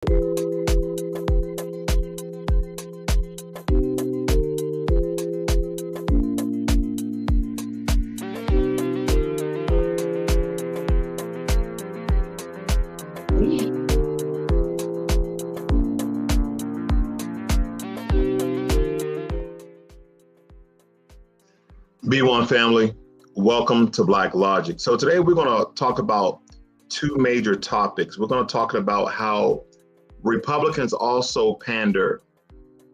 B1 family, welcome to Blacklogic. So today we're going to talk about two major topics. We're going to talk about how Republicans also pander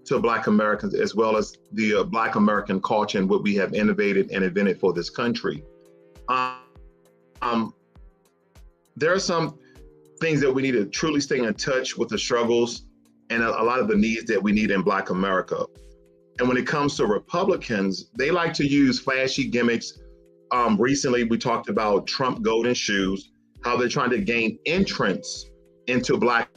to Black Americans, as well as the Black American culture and what we have innovated and invented for this country. There are some things that we need to truly stay in touch with the struggles and a lot of the needs that we need in Black America. And when it comes to Republicans, they like to use flashy gimmicks. Recently, we talked about Trump golden shoes, how they're trying to gain entrance into Black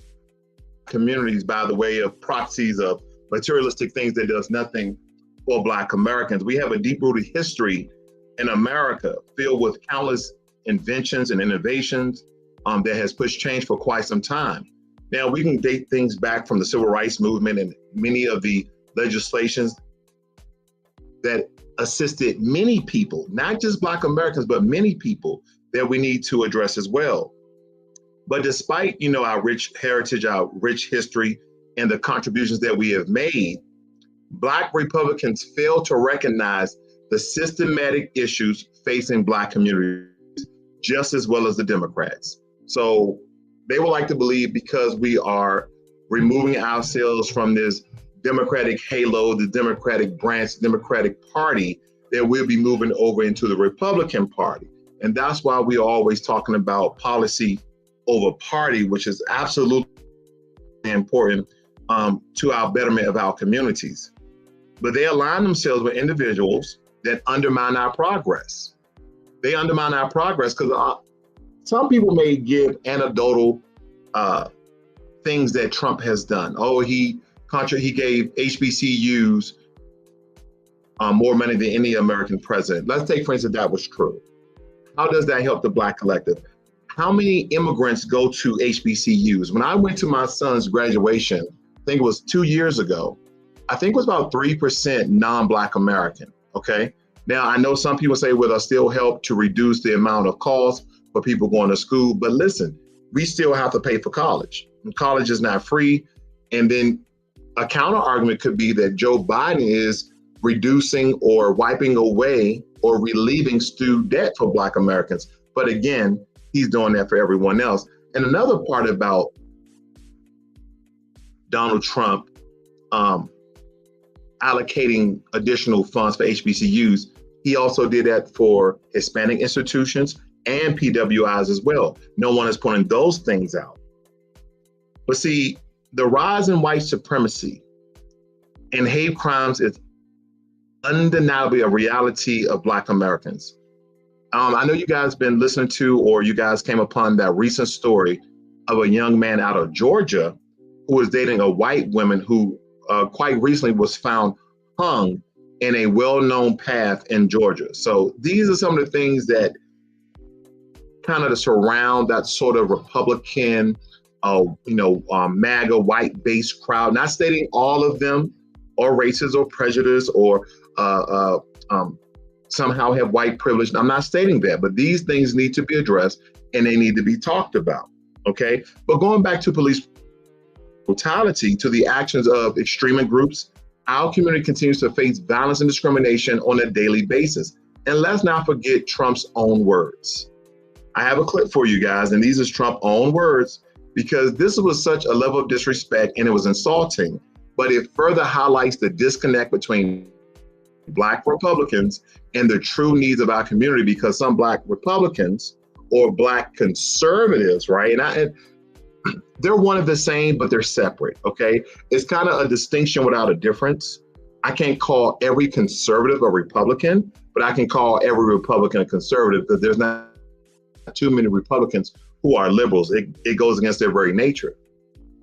communities by the way of proxies of materialistic things that does nothing for Black Americans. We have a deep-rooted history in America filled with countless inventions and innovations that has pushed change for quite some time. Now, we can date things back from the Civil Rights Movement and many of the legislations that assisted many people, not just Black Americans, but many people that we need to address as well. But despite, our rich heritage, our rich history, and the contributions that we have made, Black Republicans fail to recognize the systematic issues facing Black communities just as well as the Democrats. So they would like to believe because we are removing ourselves from this Democratic halo, the Democratic branch, Democratic Party, that we'll be moving over into the Republican Party. And that's why we're always talking about policy over party, which is absolutely important to our betterment of our communities. But they align themselves with individuals that undermine our progress. They undermine our progress because some people may give anecdotal things that Trump has done. Oh, he gave HBCUs more money than any American president. Let's take, for instance, that was true. How does that help the Black collective? How many immigrants go to HBCUs? When I went to my son's graduation, I think it was 2 years ago, I think it was about 3% non-Black American, okay? Now, I know some people say, well, it'll still help to reduce the amount of costs for people going to school, but listen, we still have to pay for college. And college is not free. And then a counter argument could be that Joe Biden is reducing or wiping away or relieving student debt for Black Americans. But again, he's doing that for everyone else. And another part about Donald Trump allocating additional funds for HBCUs, he also did that for Hispanic institutions and PWIs as well. No one is pointing those things out. But see, the rise in white supremacy and hate crimes is undeniably a reality of Black Americans. I know you guys been listening to, or you guys came upon that recent story of a young man out of Georgia who was dating a white woman who quite recently was found hung in a well-known path in Georgia. So these are some of the things that kind of surround that sort of Republican MAGA white-based crowd, not stating all of them are racist or prejudiced or somehow have white privilege. I'm not stating that, but these things need to be addressed and they need to be talked about, okay? But going back to police brutality, to the actions of extremist groups, our community continues to face violence and discrimination on a daily basis. And let's not forget Trump's own words. I have a clip for you guys, and these are Trump's own words, because this was such a level of disrespect and it was insulting, but it further highlights the disconnect between Black Republicans and the true needs of our community, because some Black Republicans or Black conservatives, right? And they're one of the same, but they're separate, okay? It's kind of a distinction without a difference. I can't call every conservative a Republican, but I can call every Republican a conservative because there's not too many Republicans who are liberals. It goes against their very nature,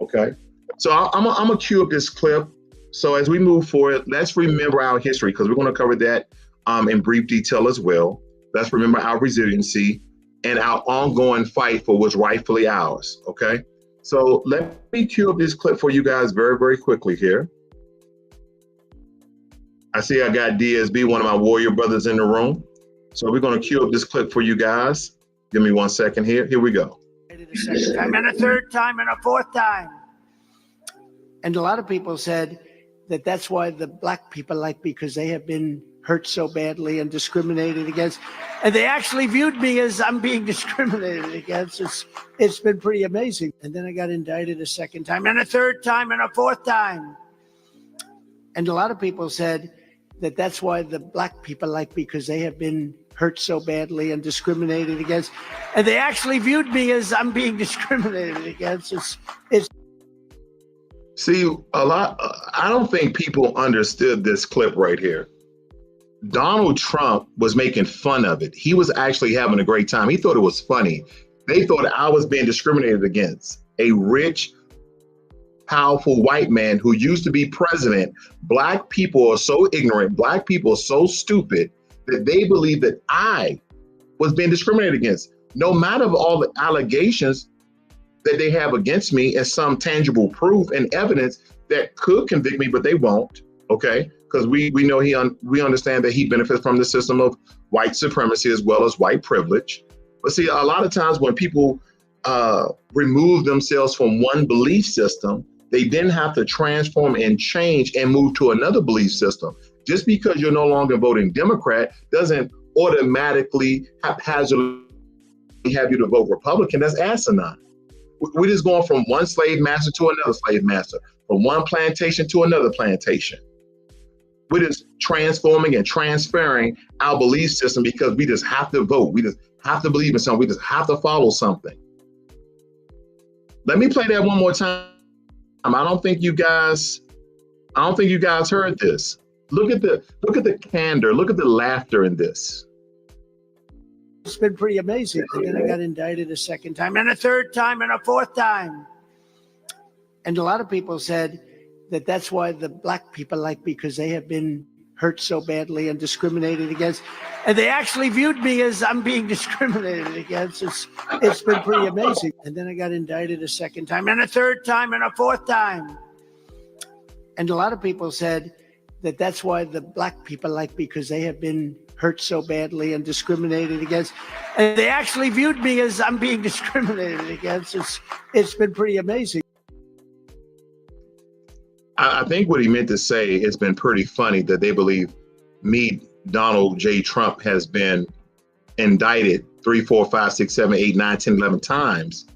okay? So I'm gonna cue up this clip. So as we move forward, let's remember our history, because we're gonna cover that in brief detail as well. Let's remember our resiliency and our ongoing fight for what's rightfully ours, okay? So let me cue up this clip for you guys very, very quickly here. I see I got DSB, one of my warrior brothers in the room. So we're going to cue up this clip for you guys. Give me 1 second here. Here we go. A second time and a third time and a fourth time. And a lot of people said that that's why the black people like me, because they have been hurt so badly and discriminated against. And they actually viewed me as I'm being discriminated against. It's been pretty amazing. And then I got indicted a second time and a third time and a fourth time. And a lot of people said that that's why the black people like me, because they have been hurt so badly and discriminated against. And they actually viewed me as I'm being discriminated against. It's See, I don't think people understood this clip right here. Donald Trump was making fun of it. He was actually having a great time. He thought it was funny. They thought I was being discriminated against. A rich, powerful white man who used to be president. Black people are so ignorant. Black people are so stupid that they believe that I was being discriminated against. No matter all the allegations that they have against me and some tangible proof and evidence that could convict me, but they won't, okay? Because we know we understand that he benefits from the system of white supremacy as well as white privilege. But see, a lot of times when people remove themselves from one belief system, they then have to transform and change and move to another belief system. Just because you're no longer voting Democrat doesn't automatically haphazardly have you to vote Republican. That's asinine. We're just going from one slave master to another slave master, from one plantation to another plantation. We're just transforming and transferring our belief system because we just have to vote. We just have to believe in something. We just have to follow something. Let me play that one more time. I don't think you guys heard this. Look at the candor. Look at the laughter in this. It's been pretty amazing. And then I got indicted a second time and a third time and a fourth time. And a lot of people said that that's why the black people like me, because they have been hurt so badly and discriminated against. And they actually viewed me as I'm being discriminated against. It's been pretty amazing. And then I got indicted a second time and a third time and a fourth time. And a lot of people said that that's why the black people like me, because they have been hurt so badly and discriminated against. And they actually viewed me as I'm being discriminated against. It's been pretty amazing. I think what he meant to say, it's been pretty funny that they believe me, Donald J. Trump, has been indicted 3, 4, 5, 6, 7, 8, 9, 10, 11 times.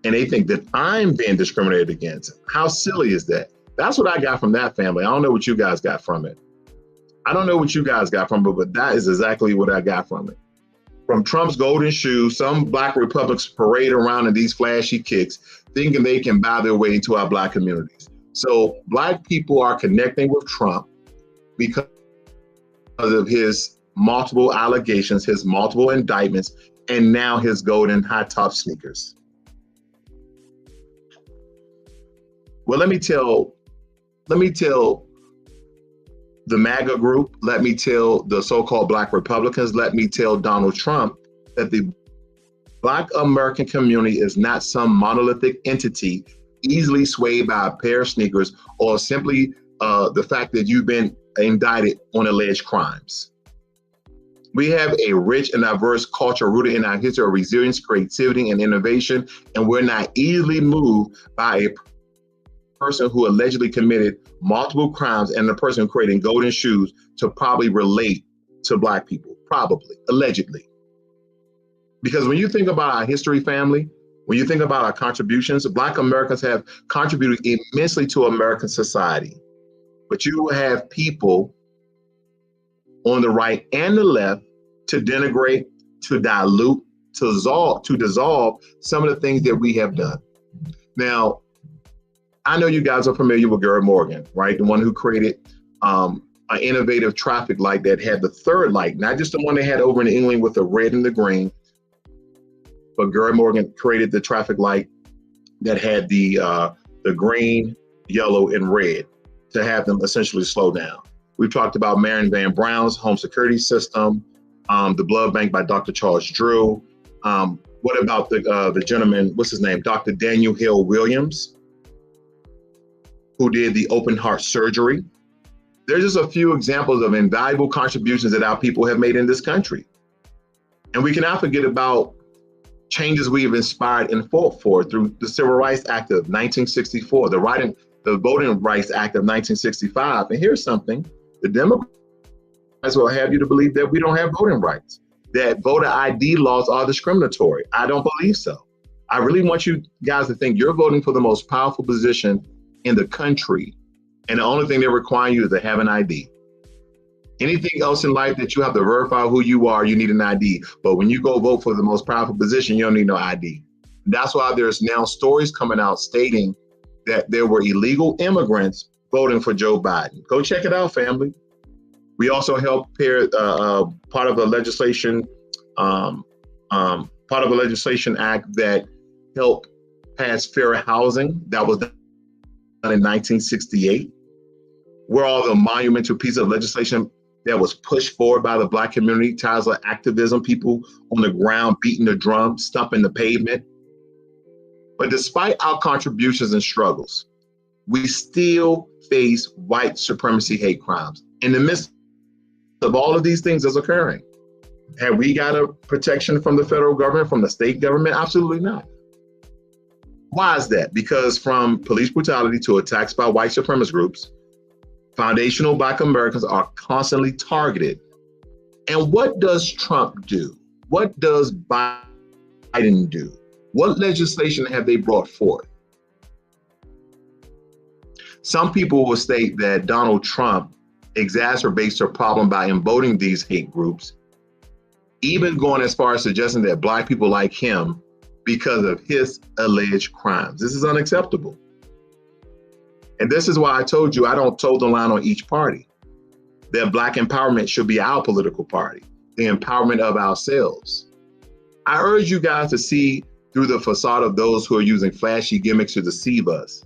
And they think that I'm being discriminated against. How silly is that? That's what I got from that family. I don't know what you guys got from it. But that is exactly what I got from it. From Trump's golden shoes, some black Republicans parade around in these flashy kicks, thinking they can buy their way into our black communities. So black people are connecting with Trump because of his multiple allegations, his multiple indictments, and now his golden high top sneakers. Well, let me tell the MAGA group, let me tell the so-called black Republicans, let me tell Donald Trump that the black American community is not some monolithic entity easily swayed by a pair of sneakers or simply the fact that you've been indicted on alleged crimes. We have a rich and diverse culture rooted in our history of resilience, creativity, and innovation, and we're not easily moved by a person who allegedly committed multiple crimes and the person creating golden shoes to probably relate to black people, probably, allegedly. Because when you think about our history, family, when you think about our contributions, black Americans have contributed immensely to American society. But you have people on the right and the left to denigrate, to dilute, to dissolve some of the things that we have done. Now, I know you guys are familiar with Gerard Morgan, right? The one who created an innovative traffic light that had the third light, not just the one they had over in England with the red and the green, but Gerard Morgan created the traffic light that had the green, yellow, and red to have them essentially slow down. We've talked about Marion Van Braun's home security system, the blood bank by Dr. Charles Drew. What about the gentleman, what's his name? Dr. Daniel Hill Williams, who did the open heart surgery. There's just a few examples of invaluable contributions that our people have made in this country. And we cannot forget about changes we have inspired and fought for through the Civil Rights Act of 1964, the Voting Rights Act of 1965. And here's something, the Democrats will have you to believe that we don't have voting rights, that voter ID laws are discriminatory. I don't believe so. I really want you guys to think you're voting for the most powerful position in the country. And the only thing they require you is to have an ID. Anything else in life that you have to verify who you are, you need an ID. But when you go vote for the most powerful position, you don't need no ID. That's why there's now stories coming out stating that there were illegal immigrants voting for Joe Biden. Go check it out, family. We also helped pair part of a legislation act that helped pass fair housing that was done in 1968. Where all the monumental piece of legislation that was pushed forward by the Black community, ties of activism, people on the ground beating the drum, stumping the pavement. But despite our contributions and struggles, we still face white supremacy hate crimes. In the midst of all of these things that's occurring, have we got a protection from the federal government, from the state government? Absolutely not. Why is that? Because from police brutality to attacks by white supremacist groups, foundational Black Americans are constantly targeted. And what does Trump do? What does Biden do? What legislation have they brought forth? Some people will state that Donald Trump exacerbates the problem by emboldening these hate groups, even going as far as suggesting that Black people like him because of his alleged crimes. This is unacceptable. And this is why I told you I don't toe the line on each party. That Black empowerment should be our political party, the empowerment of ourselves. I urge you guys to see through the facade of those who are using flashy gimmicks to deceive us.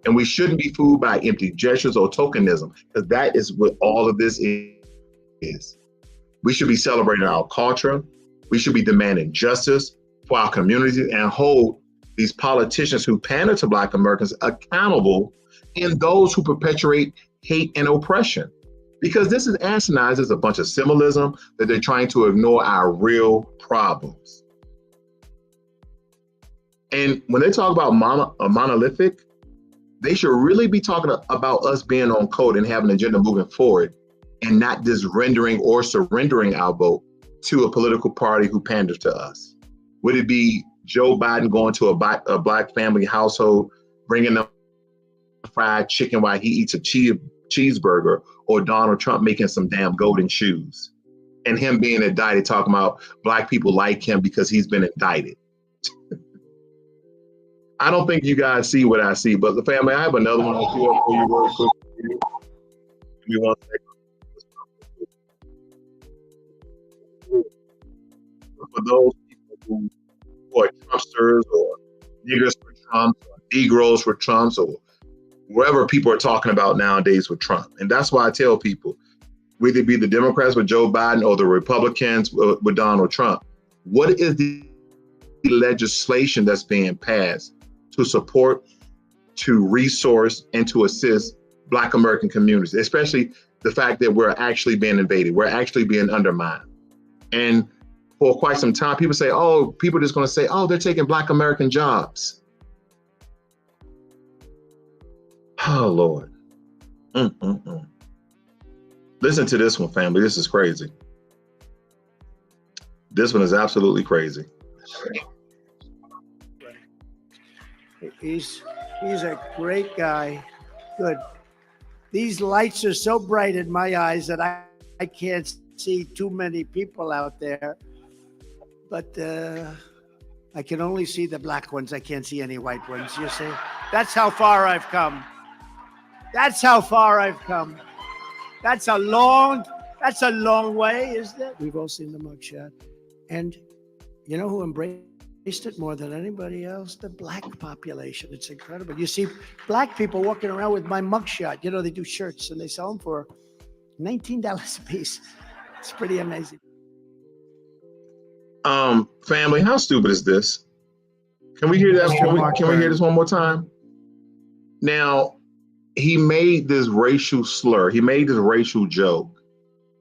And we shouldn't be fooled by empty gestures or tokenism, because that is what all of this is. We should be celebrating our culture. We should be demanding justice for our communities and hold these politicians who pander to Black Americans accountable, and those who perpetuate hate and oppression. Because this is asinine, it's a bunch of symbolism that they're trying to ignore our real problems. And when they talk about monolithic, they should really be talking about us being on code and having an agenda moving forward, and not just rendering or surrendering our vote to a political party who panders to us. Would it be Joe Biden going to a Black family household, bringing them fried chicken while he eats a cheeseburger, or Donald Trump making some damn golden shoes and him being indicted, talking about Black people like him because he's been indicted? I don't think you guys see what I see, but the family, I have another one I'll see up for you real quick. We want to for those people who are Trumpsters or niggers for Trump, or Negroes for Trumps, or wherever people are talking about nowadays with Trump. And that's why I tell people, whether it be the Democrats with Joe Biden or the Republicans with Donald Trump, what is the legislation that's being passed to support, to resource, and to assist Black American communities, especially the fact that we're actually being invaded, we're actually being undermined. And for quite some time, people say, oh, people are just going to say, oh, they're taking Black American jobs. Oh, Lord. Listen to this one, family. This is crazy. This one is absolutely crazy. He's a great guy. Good. These lights are so bright in my eyes that I can't see too many people out there. But I can only see the black ones. I can't see any white ones. You see? That's how far I've come. That's how far I've come. That's a long way, isn't it? We've all seen the mugshot. And you know who embraced it more than anybody else? The Black population. It's incredible. You see Black people walking around with my mugshot. You know, they do shirts and they sell them for $19 a piece. It's pretty amazing. Family, how stupid is this? Can we hear that? Can we hear this one more time? Now, he made this racial slur. He made this racial joke,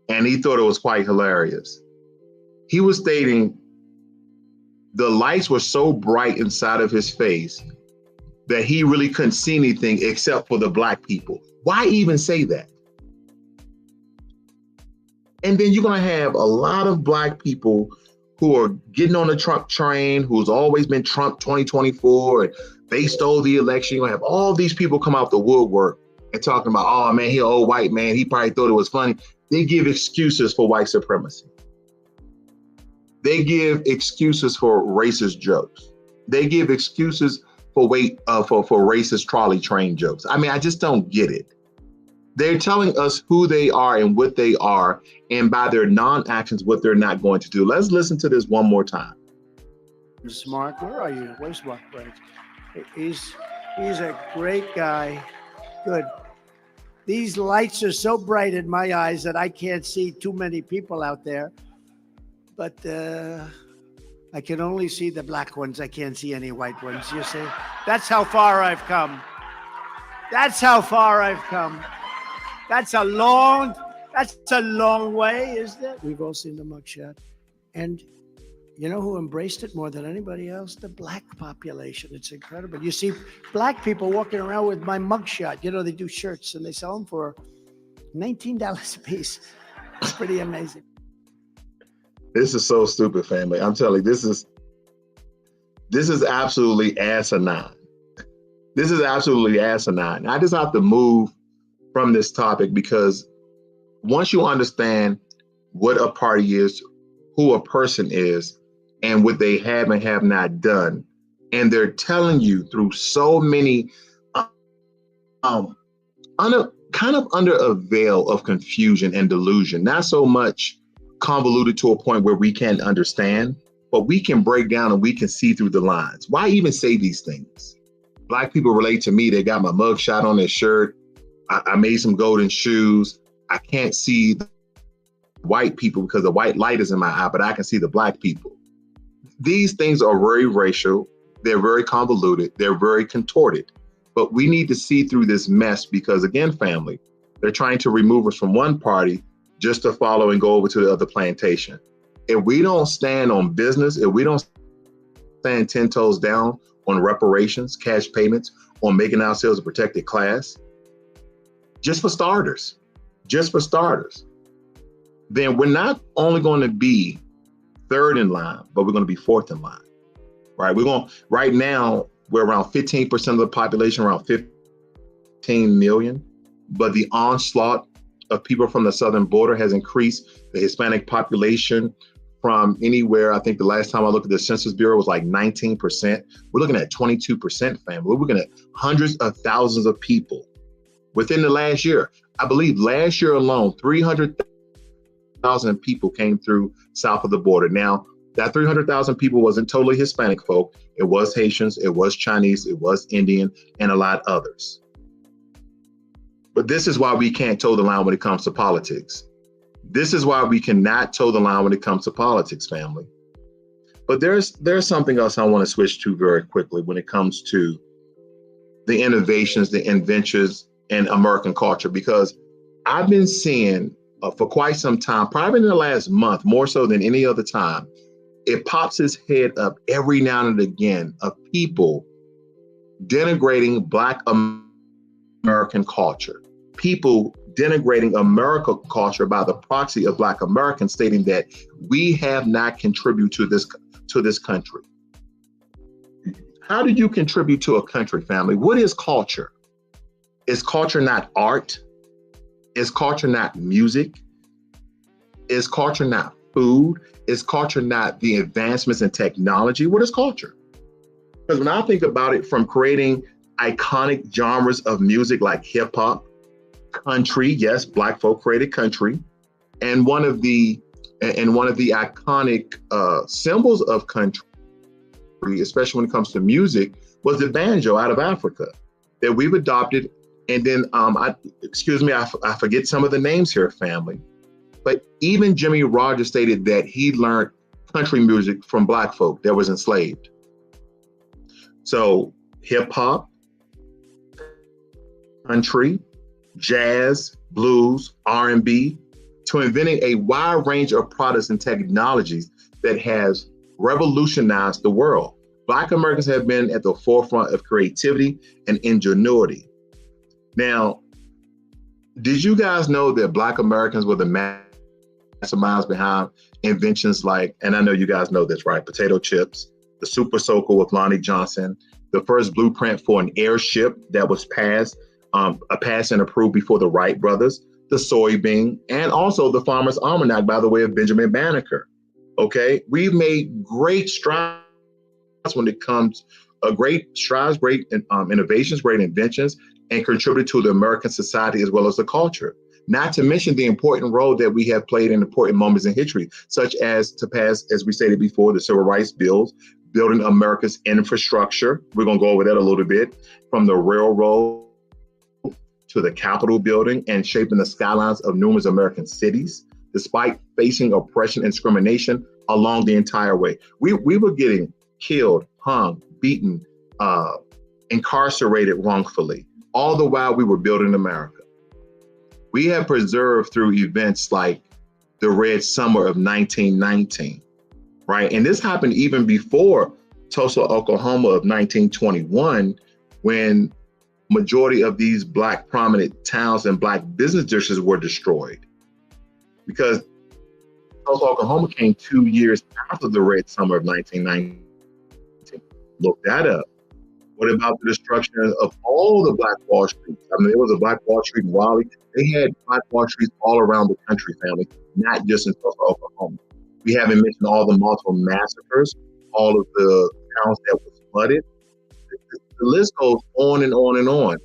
and he thought it was quite hilarious. He was stating the lights were so bright inside of his face that he really couldn't see anything except for the black people. Why even say that? And then you're going to have a lot of black people who are getting on the Trump train, who's always been Trump 2024, and they stole the election. You're going to have all these people come out the woodwork and talking about, oh man, he an old white man. He probably thought it was funny. They give excuses for white supremacy. They give excuses for racist jokes. They give excuses for racist trolley train jokes. I mean, I just don't get it. They're telling us who they are and what they are, and by their non-actions, what they're not going to do. Let's listen to this one more time. Mark, where are you? Where's Mark? He's a great guy. Good. These lights are so bright in my eyes that I can't see too many people out there. But I can only see the black ones. I can't see any white ones. You see? That's how far I've come. That's how far I've come. That's a long way, isn't it? We've all seen the mugshot. And you know who embraced it more than anybody else? The black population. It's incredible. You see black people walking around with my mugshot. You know, they do shirts and they sell them for $19 a piece. It's pretty amazing. This is so stupid, family. I'm telling you, this is absolutely asinine. This is absolutely asinine. I just have to move from this topic because once you understand what a party is, who a person is, and what they have and have not done, and they're telling you through so many, kind of under a veil of confusion and delusion, not so much convoluted to a point where we can't understand, but we can break down and we can see through the lines. Why even say these things? Black people relate to me. They got my mugshot on their shirt. I made some golden shoes. I can't see the white people because the white light is in my eye, but I can see the black people. These things are very racial. They're very convoluted. They're very contorted. But we need to see through this mess because, again, family, they're trying to remove us from one party just to follow and go over to the other plantation. If we don't stand on business, if we don't stand 10 toes down on reparations, cash payments, on making ourselves a protected class, just for starters, then we're not only going to be third in line, but we're going to be fourth in line, right? Right now, we're around 15% of the population, around 15 million, but the onslaught of people from the southern border has increased the Hispanic population from anywhere. I think the last time I looked at the Census Bureau was like 19%. We're looking at 22%, family. We're looking at hundreds of thousands of people within the last year. I believe last year alone, 300,000 people came through south of the border. Now, that 300,000 people wasn't totally Hispanic folk. It was Haitians, it was Chinese, it was Indian, and a lot others. But this is why we can't toe the line when it comes to politics. This is why we cannot toe the line when it comes to politics, family. But there's something else I want to switch to very quickly when it comes to the innovations, the inventions in American culture, because I've been seeing for quite some time, probably in the last month, more so than any other time, it pops its head up every now and again of people denigrating Black American culture, people denigrating American culture by the proxy of Black Americans, stating that we have not contributed to this country. How do you contribute to a country, family? What is culture? Is culture not art? Is culture not music? Is culture not food? Is culture not the advancements in technology? What is culture? Because when I think about it, from creating iconic genres of music like hip hop, country, yes, Black folk created country, and one of the iconic symbols of country, especially when it comes to music, was the banjo out of Africa that we've adopted. And then, I forget some of the names here, family. But even Jimmy Rogers stated that he learned country music from Black folk that was enslaved. So hip hop, country, jazz, blues, R&B, to inventing a wide range of products and technologies that has revolutionized the world. Black Americans have been at the forefront of creativity and ingenuity. Now, did you guys know that Black Americans were the masterminds behind inventions like, and I know you guys know this, right? Potato chips, the Super Soaker with Lonnie Johnson, the first blueprint for an airship that was passed and approved before the Wright brothers, the soybean, and also the Farmer's Almanac by the way of Benjamin Banneker. Okay, we've made great strides when it comes, great innovations, great inventions, and contributed to the American society as well as the culture. Not to mention the important role that we have played in important moments in history, such as to pass, as we stated before, the Civil Rights Bills, building America's infrastructure. We're going to go over that a little bit, from the railroad to the Capitol building, and shaping the skylines of numerous American cities, despite facing oppression and discrimination along the entire way. We were getting killed, hung, beaten, incarcerated wrongfully, all the while we were building America. We have preserved through events like the Red Summer of 1919, right? And this happened even before Tulsa, Oklahoma of 1921, when majority of these Black prominent towns and Black business districts were destroyed. Because Tulsa, Oklahoma came 2 years after the Red Summer of 1919. Look that up. What about the destruction of all the Black Wall Streets? I mean, there was a Black Wall Street in Raleigh. They had Black Wall Streets all around the country, family, not just in Tulsa, Oklahoma. We haven't mentioned all the multiple massacres, all of the towns that was flooded. The list goes on and on and on.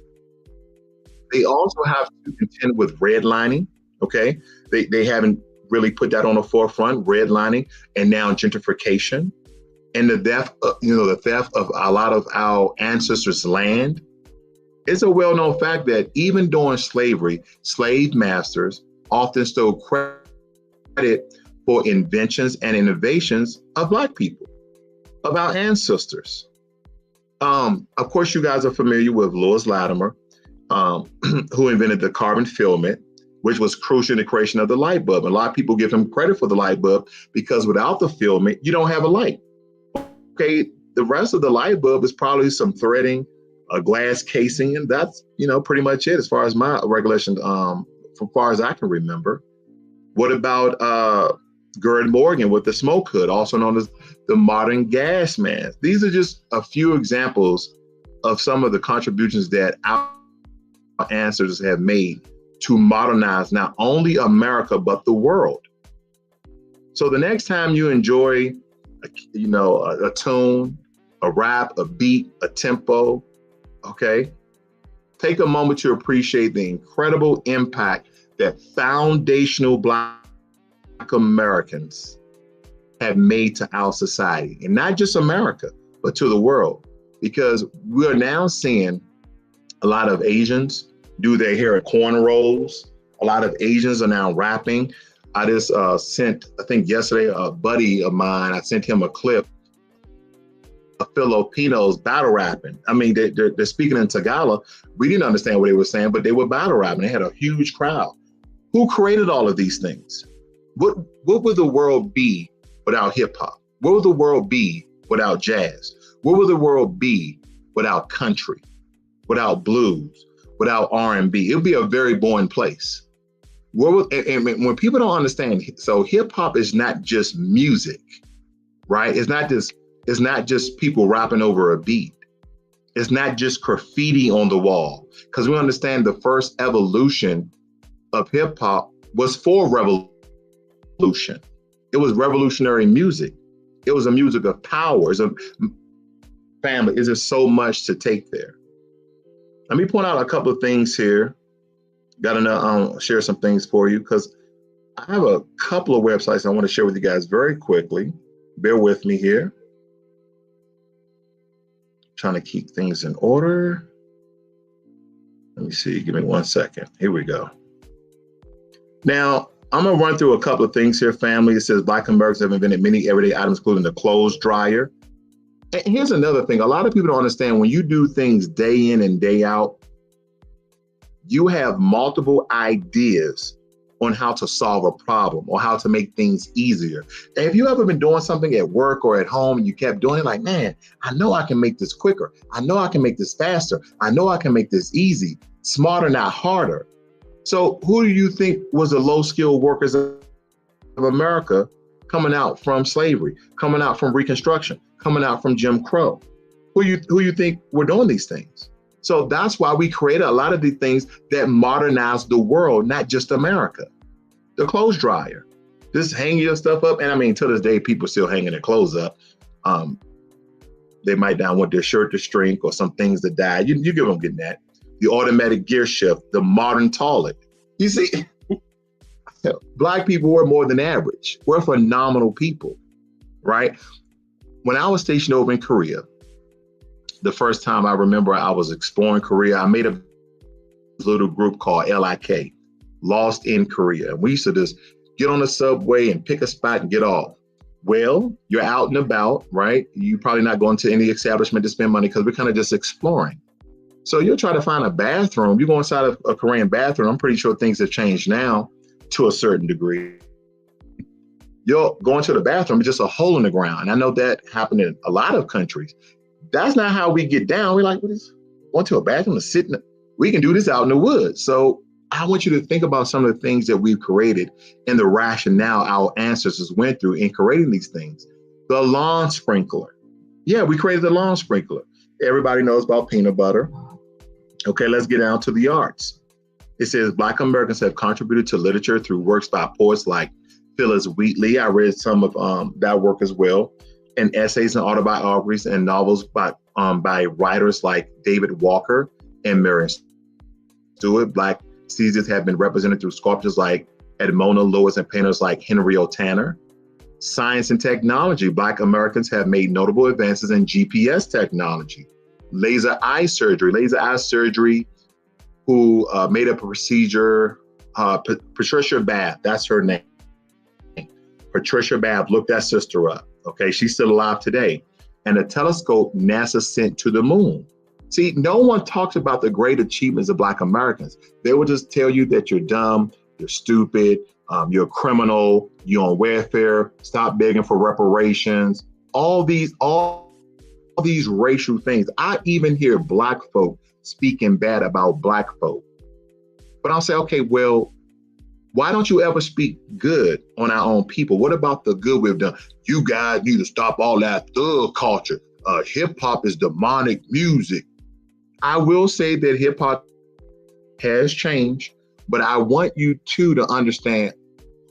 They also have to contend with redlining, okay? They haven't really put that on the forefront, redlining, and now gentrification. And the theft of a lot of our ancestors' land. It's a well-known fact that even during slavery, slave masters often stole credit for inventions and innovations of Black people, of our ancestors. Of course, you guys are familiar with Lewis Latimer, who invented the carbon filament, which was crucial in the creation of the light bulb. And a lot of people give him credit for the light bulb because without the filament, you don't have a light. Okay, the rest of the light bulb is probably some threading, a glass casing, and that's, pretty much it as far as my recollection, from far as I can remember. What about Gerd Morgan with the smoke hood, also known as the modern gas mask? These are just a few examples of some of the contributions that our ancestors have made to modernize not only America, but the world. So the next time you enjoy a tune, a rap, a beat, a tempo, okay? Take a moment to appreciate the incredible impact that foundational Black Americans have made to our society, and not just America, but to the world. Because we're now seeing a lot of Asians do their hair in cornrows. A lot of Asians are now rapping. I just sent, I think yesterday, a buddy of mine, I sent him a clip of Filipinos battle rapping. I mean, they're speaking in Tagalog. We didn't understand what they were saying, but they were battle rapping. They had a huge crowd. Who created all of these things? What would the world be without hip hop? What would the world be without jazz? What would the world be without country, without blues, without R&B? It would be a very boring place. And when people don't understand, so hip hop is not just music, right? It's not just people rapping over a beat. It's not just graffiti on the wall, because we understand the first evolution of hip hop was for revolution. It was revolutionary music. It was a music of power. It's a family. Is there so much to take there? Let me point out a couple of things here. Got to share some things for you, because I have a couple of websites I want to share with you guys very quickly. Bear with me here. Trying to keep things in order. Let me see. Give me 1 second. Here we go. Now, I'm going to run through a couple of things here, family. It says Black Americans have invented many everyday items, including the clothes dryer. And here's another thing. A lot of people don't understand when you do things day in and day out, you have multiple ideas on how to solve a problem or how to make things easier. And if you ever been doing something at work or at home and you kept doing it, like, man, I know I can make this quicker. I know I can make this faster. I know I can make this easy, smarter, not harder. So who do you think was the low-skilled workers of America coming out from slavery, coming out from Reconstruction, coming out from Jim Crow? Who you think were doing these things? So that's why we created a lot of these things that modernize the world, not just America. The clothes dryer, just hang your stuff up. And I mean, to this day, people still hanging their clothes up. They might not want their shirt to shrink or some things to die. You get what I'm getting at. The automatic gear shift, the modern toilet. You see, Black people were more than average. We're phenomenal people, right? When I was stationed over in Korea, the first time I remember I was exploring Korea, I made a little group called LIK, Lost in Korea. And we used to just get on the subway and pick a spot and get off. Well, you're out and about, right? You're probably not going to any establishment to spend money because we're kind of just exploring. So you'll try to find a bathroom. You go inside of a Korean bathroom. I'm pretty sure things have changed now to a certain degree. You'll go into the bathroom, it's just a hole in the ground. I know that happened in a lot of countries. That's not how we get down. We're like, what is going to a bathroom to sit in? We can do this out in the woods. So I want you to think about some of the things that we've created and the rationale our ancestors went through in creating these things. The lawn sprinkler. Yeah, we created the lawn sprinkler. Everybody knows about peanut butter. Okay, let's get down to the arts. It says Black Americans have contributed to literature through works by poets like Phyllis Wheatley. I read some of that work as well. And essays and autobiographies and novels by writers like David Walker and Marion Stewart. Black Caesars have been represented through sculptors like Edmona Lewis and painters like Henry O. Tanner. Science and technology. Black Americans have made notable advances in GPS technology. Laser eye surgery, who made up a procedure. Patricia Bath, that's her name. Patricia Bath looked that sister up. Okay, she's still alive today. And a telescope NASA sent to the moon. See, no one talks about the great achievements of Black Americans. They will just tell you that you're dumb, you're stupid, you're a criminal, you're on welfare, stop begging for reparations, all these racial things. I even hear Black folk speaking bad about Black folk. But I'll say, okay, well, why don't you ever speak good on our own people? What about the good we've done? You guys need to stop all that thug culture. Hip hop is demonic music. I will say that hip hop has changed, but I want you to understand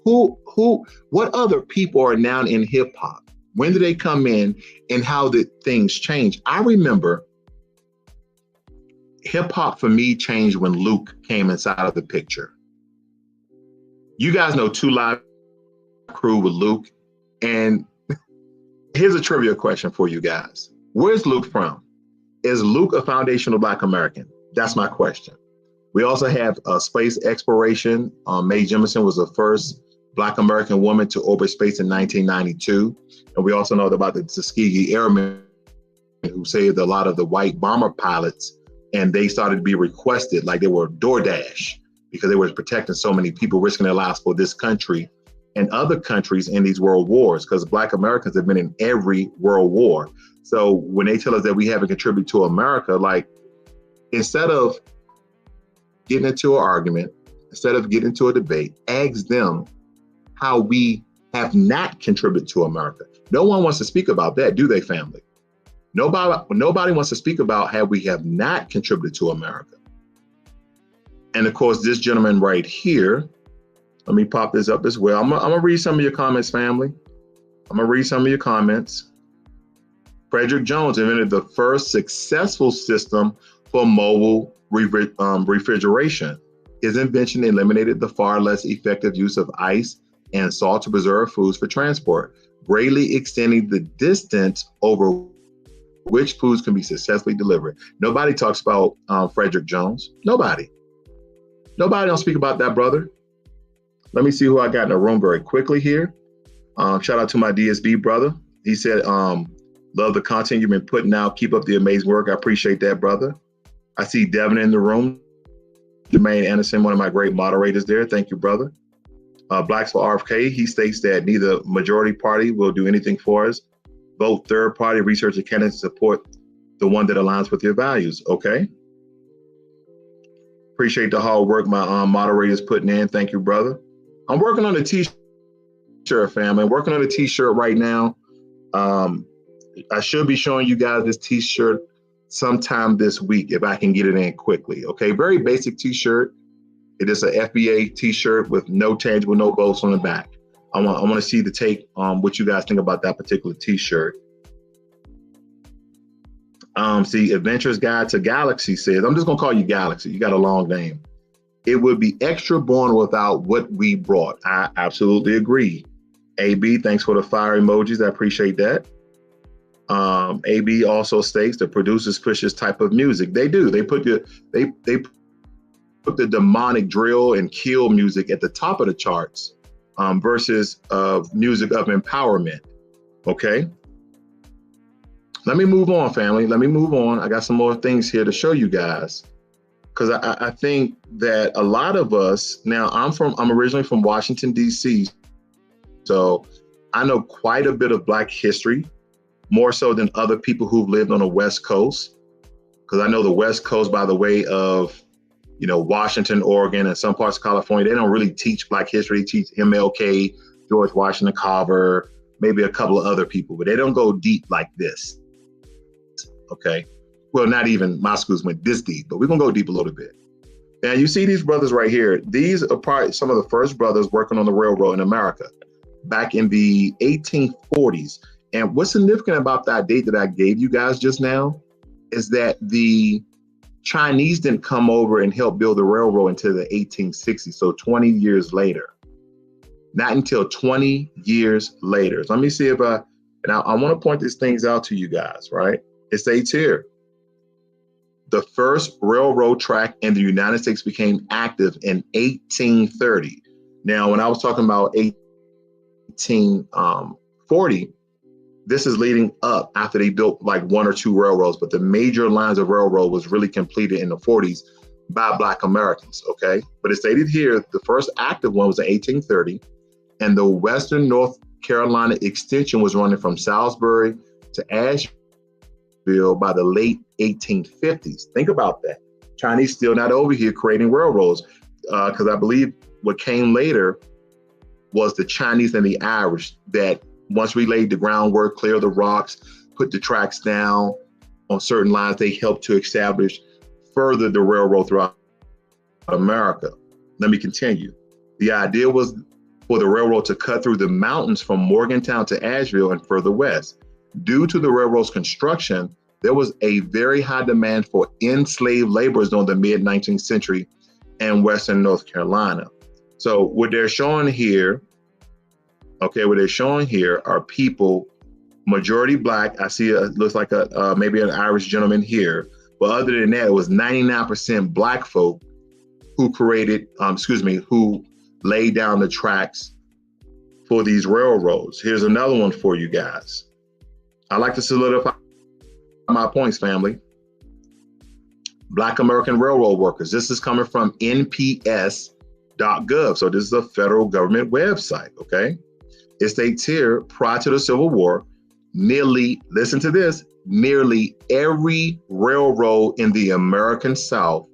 what other people are now in hip hop. When did they come in and how did things change? I remember hip hop for me changed when Luke came inside of the picture. You guys know 2 Live Crew with Luke. And here's a trivia question for you guys. Where's Luke from? Is Luke a foundational Black American? That's my question. We also have space exploration. Mae Jemison was the first Black American woman to orbit space in 1992. And we also know about the Tuskegee Airmen who saved a lot of the white bomber pilots. And they started to be requested like they were DoorDash, because they were protecting so many people, risking their lives for this country and other countries in these world wars, because Black Americans have been in every world war. So when they tell us that we haven't contributed to America, like, instead of getting into an argument, instead of getting into a debate, ask them how we have not contributed to America. No one wants to speak about that, do they, family? Nobody wants to speak about how we have not contributed to America. And of course, this gentleman right here, let me pop this up as well. I'm gonna read some of your comments, family. I'm gonna read some of your comments. Frederick Jones invented the first successful system for mobile refrigeration. His invention eliminated the far less effective use of ice and salt to preserve foods for transport, greatly extending the distance over which foods can be successfully delivered. Nobody talks about Frederick Jones. Nobody don't speak about that brother. Let me see who I got in the room very quickly here. Shout out to my DSB brother. He said, love the content you've been putting out. Keep up the amazing work. I appreciate that, brother. I see Devin in the room. Jermaine Anderson, one of my great moderators there. Thank you, brother. Blacks for RFK, he states that neither majority party will do anything for us. Vote third party research and candidates support the one that aligns with your values. Okay. Appreciate the hard work my moderators putting in. Thank you, brother. I'm working on a t-shirt, family. I'm working on a t-shirt right now. I should be showing you guys this t-shirt sometime this week if I can get it in quickly. Okay, very basic t-shirt. It is a FBA t-shirt with no tangible, no bolts on the back. I want to see the take what you guys think about that particular t-shirt. See, Adventurer's Guide to Galaxy says, I'm just gonna call you Galaxy. You got a long name. It would be extra boring without what we brought. I absolutely agree. AB, thanks for the fire emojis. I appreciate that. AB also states the producers push this type of music. They do. They put the demonic drill and kill music at the top of the charts versus music of empowerment. Okay. Let me move on, family. Let me move on. I got some more things here to show you guys. Because I think that a lot of us, now I'm originally from Washington, D.C. So I know quite a bit of Black history, more so than other people who've lived on the West Coast. Because I know the West Coast by the way of, Washington, Oregon, and some parts of California, they don't really teach Black history. They teach MLK, George Washington Carver, maybe a couple of other people, but they don't go deep like this. Okay. Well, not even my schools went this deep, but we're going to go deep a little bit. And you see these brothers right here. These are probably some of the first brothers working on the railroad in America back in the 1840s. And what's significant about that date that I gave you guys just now is that the Chinese didn't come over and help build the railroad until the 1860s. So 20 years later, not until 20 years later. So let me see if I want to point these things out to you guys, right? It states here, the first railroad track in the United States became active in 1830. Now, when I was talking about 1840, this is leading up after they built like one or two railroads, but the major lines of railroad was really completed in the 40s by Black Americans, okay? But it stated here, the first active one was in 1830, and the Western North Carolina extension was running from Salisbury to Asheville by the late 1850s. Think about that. Chinese still not over here creating railroads, because I believe what came later was the Chinese and the Irish that once we laid the groundwork, clear the rocks, put the tracks down on certain lines, they helped to establish further the railroad throughout America. Let me continue. The idea was for the railroad to cut through the mountains from Morgantown to Asheville and further west. Due to the railroad's construction, there was a very high demand for enslaved laborers during the mid-19th century in Western North Carolina. So what they're showing here, are people, majority Black. I see it looks like maybe an Irish gentleman here. But other than that, it was 99% Black folk who who laid down the tracks for these railroads. Here's another one for you guys. I like to solidify my points, family. Black American Railroad Workers. This is coming from NPS.gov. So this is a federal government website, okay? It states here, prior to the Civil War, nearly every railroad in the American South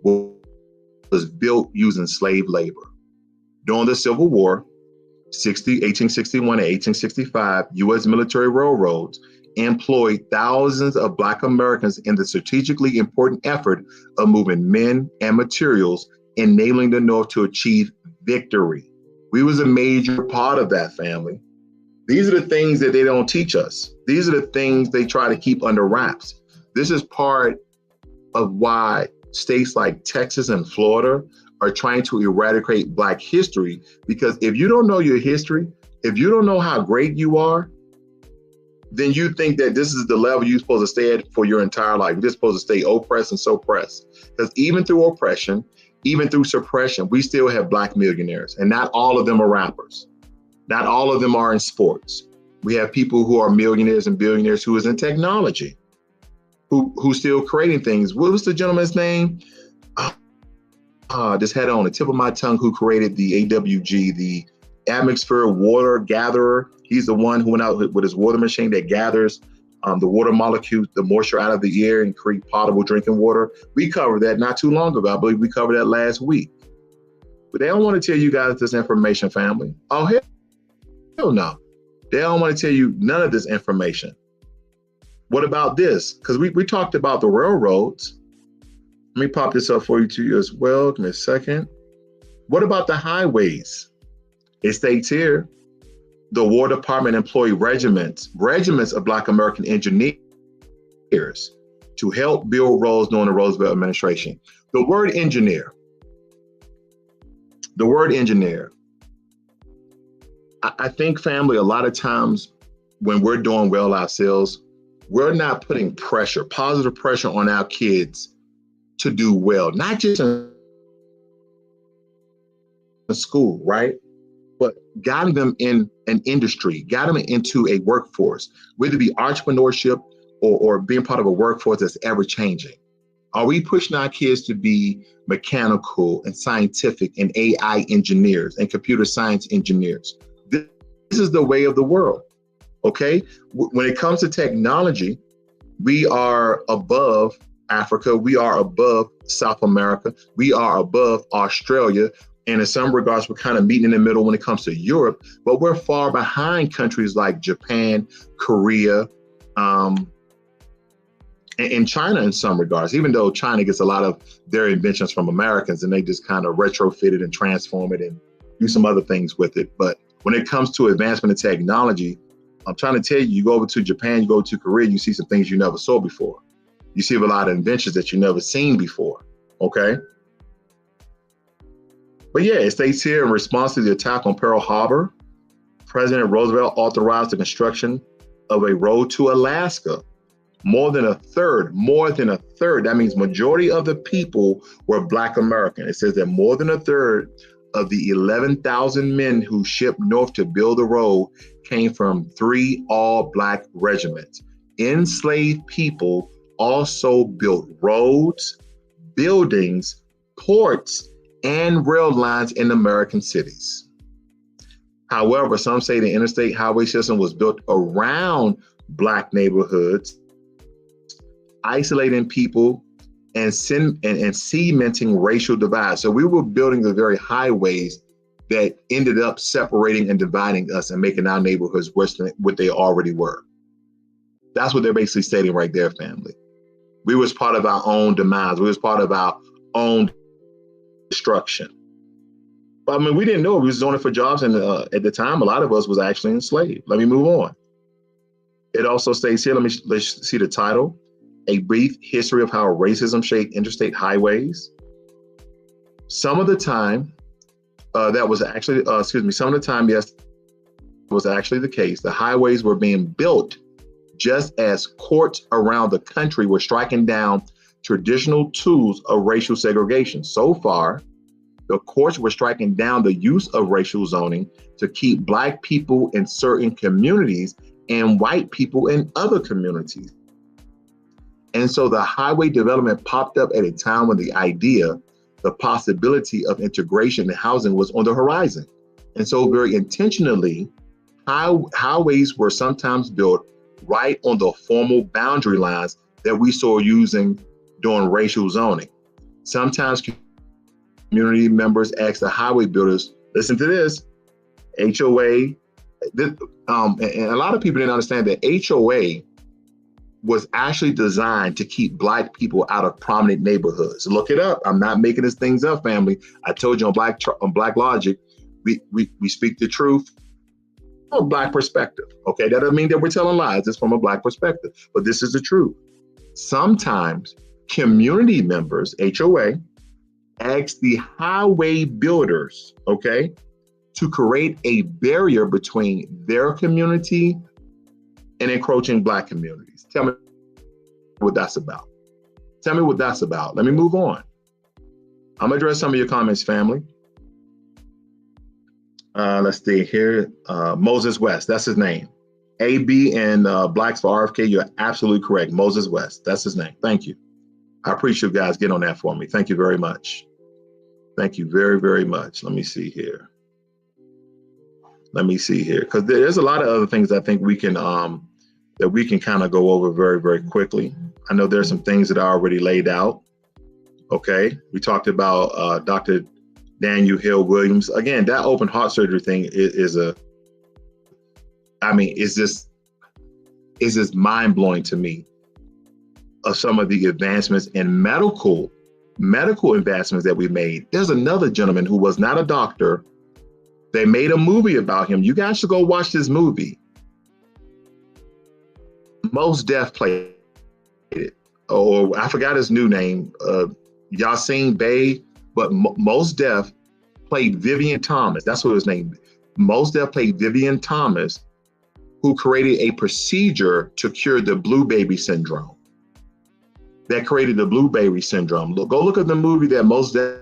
was built using slave labor. During the Civil War, 1861 and 1865, U.S. military railroads employed thousands of Black Americans in the strategically important effort of moving men and materials, enabling the North to achieve victory. We was a major part of that, family. These are the things that they don't teach us. These are the things they try to keep under wraps. This is part of why states like Texas and Florida are trying to eradicate Black history, because if you don't know your history, if you don't know how great you are, then you think that this is the level you're supposed to stay at for your entire life. You're just supposed to stay oppressed and suppressed. Because even through oppression, even through suppression, we still have Black millionaires, and not all of them are rappers. Not all of them are in sports. We have people who are millionaires and billionaires who is in technology, who's still creating things. What was the gentleman's name? Just had it on the tip of my tongue, who created the AWG, the atmosphere water gatherer. He's the one who went out with his water machine that gathers the water molecules, the moisture out of the air, and create potable drinking water. We covered that not too long ago. I believe we covered that last week. But they don't want to tell you guys this information, family. Oh, hell no. They don't want to tell you none of this information. What about this? Because we talked about the railroads. Let me pop this up for you too as well. Give me a second. What about the highways? It states here, the War Department employed regiments of Black American engineers to help build roads during the Roosevelt administration. The word engineer, I think, family, a lot of times when we're doing well ourselves, we're not putting pressure, positive pressure on our kids to do well, not just in school, right? But guiding them in an industry, guiding them into a workforce, whether it be entrepreneurship or being part of a workforce that's ever changing. Are we pushing our kids to be mechanical and scientific and AI engineers and computer science engineers? This is the way of the world, okay? When it comes to technology, we are above Africa, we are above South America, we are above Australia, and in some regards, we're kind of meeting in the middle when it comes to Europe, but we're far behind countries like Japan, Korea, and China in some regards, even though China gets a lot of their inventions from Americans and they just kind of retrofit it and transform it and do some other things with it. But when it comes to advancement in technology, I'm trying to tell you, you go over to Japan, you go to Korea, you see some things you never saw before. You see a lot of inventions that you never seen before, okay? But yeah, it states here, in response to the attack on Pearl Harbor, President Roosevelt authorized the construction of a road to Alaska. More than a third, that means majority of the people were Black American. It says that more than a third of the 11,000 men who shipped north to build the road came from 3 all-Black regiments. Enslaved people also built roads, buildings, ports, and rail lines in American cities. However, some say the interstate highway system was built around Black neighborhoods, isolating people and cementing racial divides. So we were building the very highways that ended up separating and dividing us and making our neighborhoods worse than what they already were. That's what they're basically stating right there, family. We was part of our own demise. We was part of our own destruction. But I mean, we didn't know. We was doing it for jobs, and at the time, a lot of us was actually enslaved. Let me move on. It also states here, let's see the title, A Brief History of How Racism Shaped Interstate Highways. Some of the time, some of the time, yes, was actually the case. The highways were being built just as courts around the country were striking down traditional tools of racial segregation. So far, the courts were striking down the use of racial zoning to keep Black people in certain communities and white people in other communities. And so the highway development popped up at a time when the possibility of integration and housing was on the horizon. And so very intentionally, highways were sometimes built right on the formal boundary lines that we saw using during racial zoning. Sometimes community members asked the highway builders, listen to this, HOA, and a lot of people didn't understand that HOA was actually designed to keep Black people out of prominent neighborhoods. Look it up. I'm not making these things up, family. I told you on Blacklogic, we speak the truth from a Black perspective. Okay, that doesn't mean that we're telling lies. It's from a Black perspective, but this is the truth. Sometimes community members, HOA, ask the highway builders, okay, to create a barrier between their community and encroaching Black communities. Tell me what that's about. Tell me what that's about. Let me move on. I'm gonna address some of your comments, family. Let's see here. Moses West, that's his name. AB and Blacks for RFK, you're absolutely correct. Moses West, that's his name. Thank you. I appreciate you guys getting on that for me. Thank you very much. Thank you very, very much. Let me see here. Because there's a lot of other things I think we can kind of go over very, very quickly. I know there's some things that are already laid out. Okay, we talked about Dr. Daniel Hill Williams. Again, that open heart surgery thing is just mind blowing to me, of some of the advancements in medical advancements that we made. There's another gentleman who was not a doctor. They made a movie about him. You guys should go watch this movie. Mos Def played it. Or I forgot his new name, Yassine Bey, but Mos Def played Vivian Thomas. That's what his name. Mos Def played Vivian Thomas, who created a procedure to cure the blue baby syndrome. That created the blue baby syndrome. Go look at the movie that Mos Def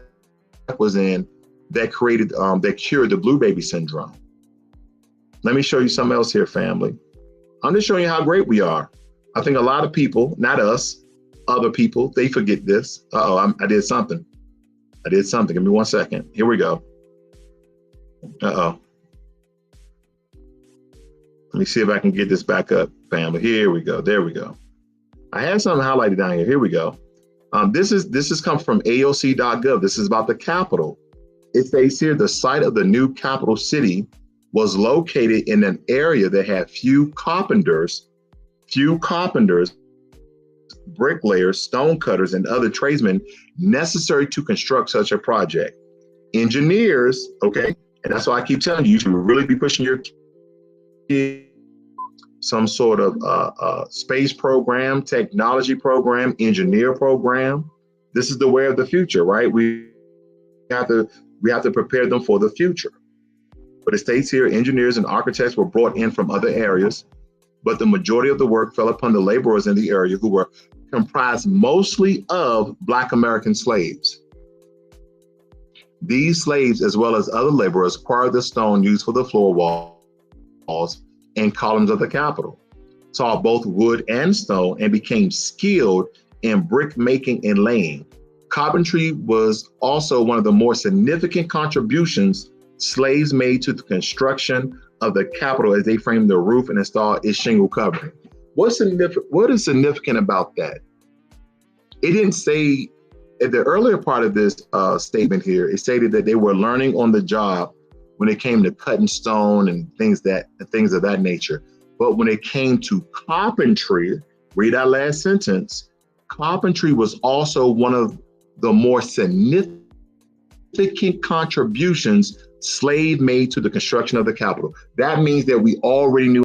was in that cured the blue baby syndrome. Let me show you something else here, family. I'm just showing you how great we are. I think a lot of people, not us, other people, they forget this. I did something. Give me 1 second. Here we go. Let me see if I can get this back up, family. Here we go. There we go. I had something highlighted down here. Here we go. This is come from AOC.gov. This is about the Capitol. It says here, the site of the new capital city was located in an area that had few carpenters, bricklayers, stonecutters, and other tradesmen necessary to construct such a project. Engineers, okay, and that's why I keep telling you, you should really be pushing your kids some sort of space program, technology program, engineer program. This is the way of the future, right? We have to prepare them for the future. But it states here, engineers and architects were brought in from other areas, but the majority of the work fell upon the laborers in the area, who were comprised mostly of Black American slaves. These slaves, as well as other laborers, quarried the stone used for the floor walls and columns of the Capitol, saw both wood and stone, and became skilled in brick making and laying. Carpentry was also one of the more significant contributions slaves made to the construction of the Capitol, as they framed the roof and installed its shingle covering. What is significant about that? It didn't say, at the earlier part of this statement here, it stated that they were learning on the job when it came to cutting stone and things of that nature. But when it came to carpentry, read that last sentence, carpentry was also one of the more significant contributions slave made to the construction of the Capitol. That means that we already knew,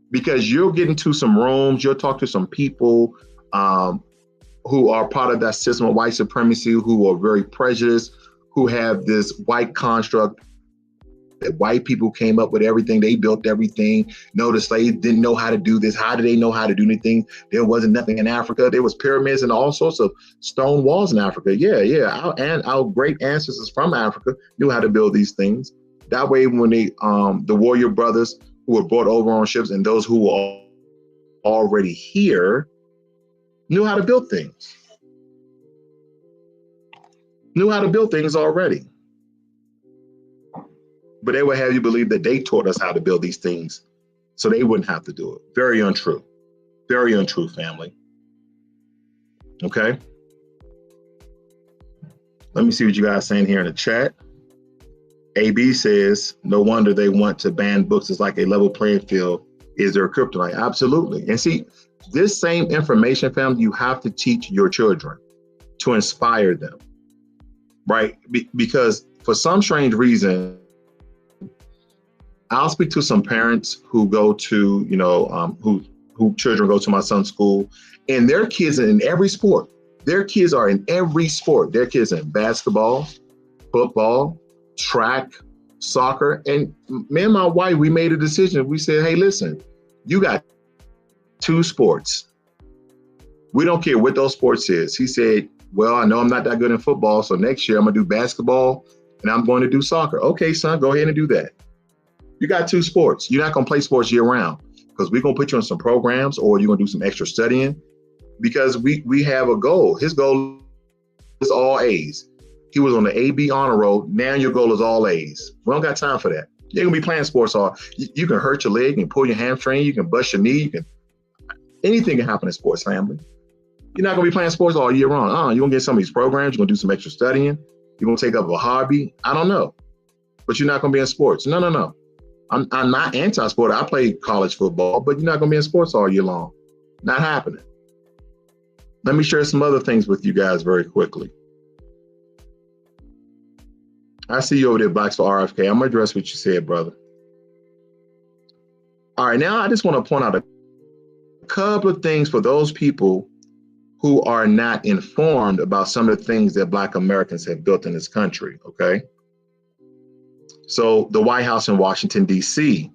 because you'll get into some rooms, you'll talk to some people who are part of that system of white supremacy, who are very prejudiced, who have this white construct that white people came up with everything, they built everything. No, the slaves didn't know how to do this. How did they know how to do anything? There wasn't nothing in Africa. There was pyramids and all sorts of stone walls in Africa. Yeah. Our great ancestors from Africa knew how to build these things. That way, when the warrior brothers who were brought over on ships and those who were already here knew how to build things. Knew how to build things already. But they would have you believe that they taught us how to build these things so they wouldn't have to do it. Very untrue. Very untrue, family. Okay. Let me see what you guys are saying here in the chat. AB says, no wonder they want to ban books. It's like a level playing field. Is there a kryptonite? Absolutely. And see, this same information, family, you have to teach your children to inspire them, right? Because for some strange reason, I'll speak to some parents who go to, who children go to my son's school, and their kids are in every sport. Their kids are in every sport. Their kids are in basketball, football, track, soccer. And me and my wife, we made a decision. We said, hey, listen, You got two sports. We don't care what those sports is. He said, well, I know I'm not that good in football, so next year I'm gonna do basketball and I'm going to do soccer. Okay, son, go ahead and do that. You got two sports. You're not gonna play sports year round because we're gonna put you on some programs or you're gonna do some extra studying because we have a goal. His goal is all A's. He was on the AB honor roll. Now your goal is all A's. We don't got time for that. You're gonna be playing sports all. You can hurt your leg and pull your hamstring. You can bust your knee. Anything can happen in sports, family. You're not gonna be playing sports all year round. You're gonna get some of these programs. You're gonna do some extra studying. You're gonna take up a hobby. I don't know, but you're not gonna be in sports. No. I'm not anti-sport. I play college football, but you're not gonna be in sports all year long. Not happening. Let me share some other things with you guys very quickly. I see you over there, Blacks for RFK. I'm gonna address what you said, brother. All right, now I just want to point out a couple of things for those people who are not informed about some of the things that Black Americans have built in this country, okay? So the White House in Washington, D.C.,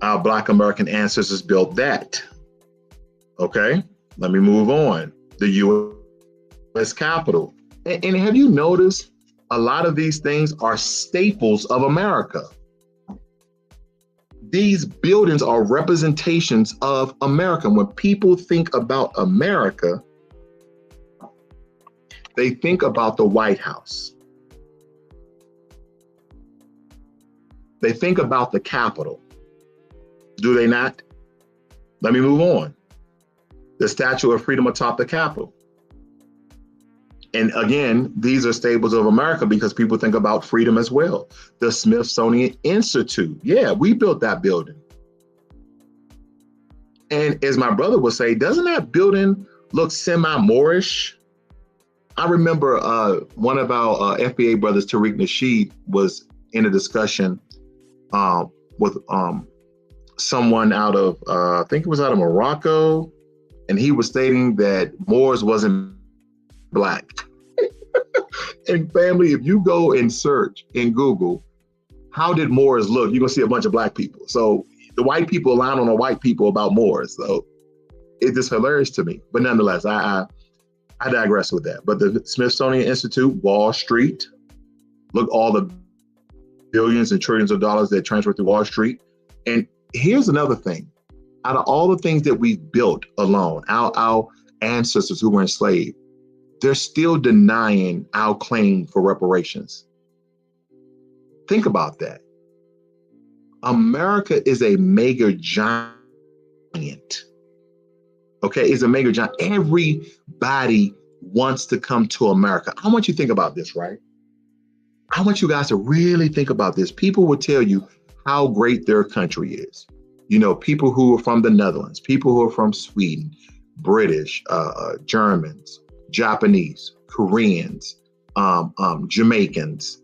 our Black American ancestors built that, okay? Let me move on. The U.S. Capitol. And have you noticed a lot of these things are staples of America? These buildings are representations of America. When people think about America, they think about the White House. They think about the Capitol. Do they not? Let me move on. The Statue of Freedom atop the Capitol. And again, these are staples of America because people think about freedom as well. The Smithsonian Institute. Yeah, we built that building. And as my brother would say, doesn't that building look semi-Moorish? I remember one of our FBA brothers, Tariq Nasheed, was in a discussion with someone out of, I think it was out of Morocco. And he was stating that Moors wasn't Black. And family, if you go and search in Google, how did Moors look? You're gonna see a bunch of Black people. So the white people line on the white people about Moors. So it's just hilarious to me. But nonetheless, I digress with that. But the Smithsonian Institute, Wall Street, look, all the billions and trillions of dollars that transfer through Wall Street. And here's another thing. Out of all the things that we've built alone, our ancestors who were enslaved, they're still denying our claim for reparations. Think about that. America is a mega giant. Okay, it's a mega giant. Everybody wants to come to America. I want you to think about this, right? I want you guys to really think about this. People will tell you how great their country is. You know, people who are from the Netherlands, people who are from Sweden, British, Germans, Japanese, Koreans, Jamaicans,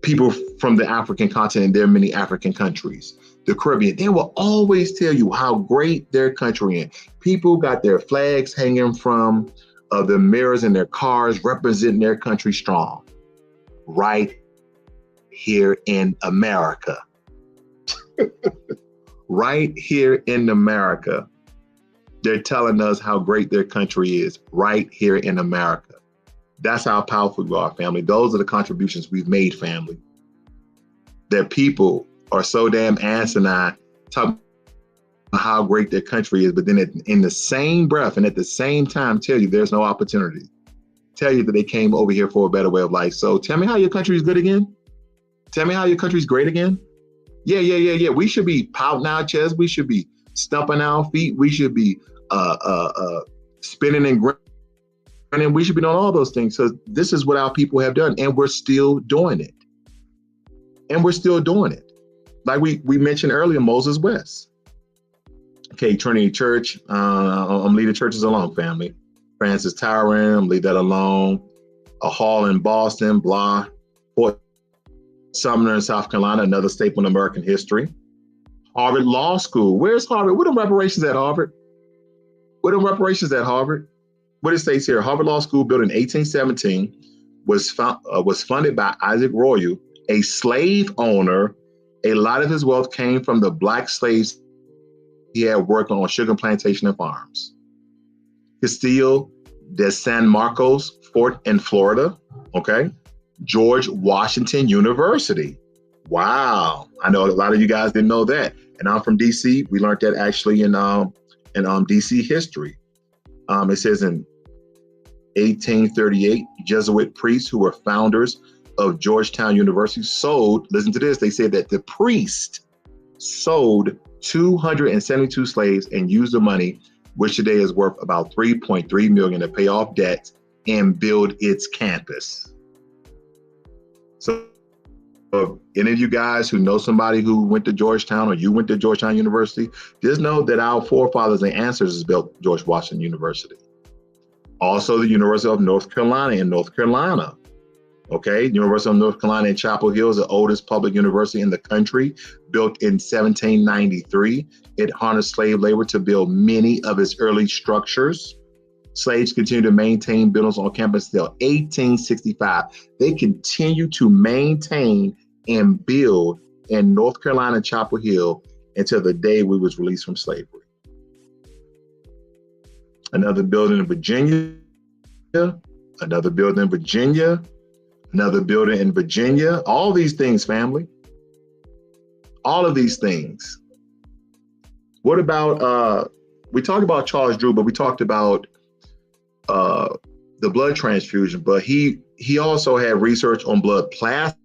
people from the African continent. There are many African countries, the Caribbean. They will always tell you how great their country is. People got their flags hanging from the mirrors in their cars, representing their country strong. Right here in America. Right here in America. They're telling us how great their country is right here in America. That's how powerful we are, family. Those are the contributions we've made, family. That people are so damn asinine talking about how great their country is, but then in the same breath and at the same time tell you there's no opportunity. Tell you that they came over here for a better way of life. So tell me how your country is good again. Tell me how your country's great again. Yeah. We should be pouting our chests. We should be stumping our feet. We should be spinning and grinning. We should be doing all those things. So this is what our people have done, and we're still doing it. Like we mentioned earlier, Moses West. Okay, Trinity Church. I'm leaving churches alone, family. Francis Tyrant, leave that alone. A hall in Boston, blah. Fort Sumner in South Carolina, another staple in American history. Harvard Law School. Where's Harvard? What are reparations at Harvard? What it states here, Harvard Law School, built in 1817, was funded by Isaac Royal, a slave owner A lot of his wealth came from the black slaves he had working on sugar plantation and farms. Castillo de San Marcos Fort in Florida, okay? George Washington University. Wow, I know a lot of you guys didn't know that. And I'm from DC. We learned that actually in DC history. It says in 1838, Jesuit priests who were founders of Georgetown University sold, listen to this, they said that the priest sold 272 slaves and used the money, which today is worth about $3.3 million, to pay off debts and build its campus. So any of you guys who know somebody who went to Georgetown or you went to Georgetown University, just know that our forefathers and ancestors built George Washington University. Also, the University of North Carolina in North Carolina. Okay, University of North Carolina in Chapel Hill is the oldest public university in the country, built in 1793. It harnessed slave labor to build many of its early structures. Slaves continued to maintain buildings on campus until 1865. They continue to maintain and build in North Carolina, Chapel Hill, until the day we was released from slavery. Another building in Virginia, another building in Virginia, another building in Virginia. All these things, family. All of these things. What about, we talked about Charles Drew, but we talked about the blood transfusion, but he also had research on blood plasma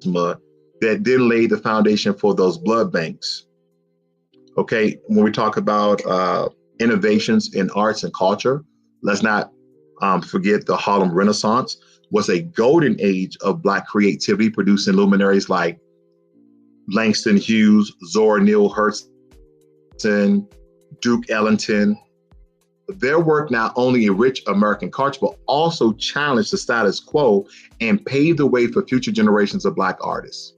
that then laid the foundation for those blood banks. Okay, when we talk about innovations in arts and culture, let's not forget the Harlem Renaissance was a golden age of Black creativity, producing luminaries like Langston Hughes, Zora Neale Hurston, Duke Ellington. Their work not only enriched American culture, but also challenged the status quo and paved the way for future generations of Black artists.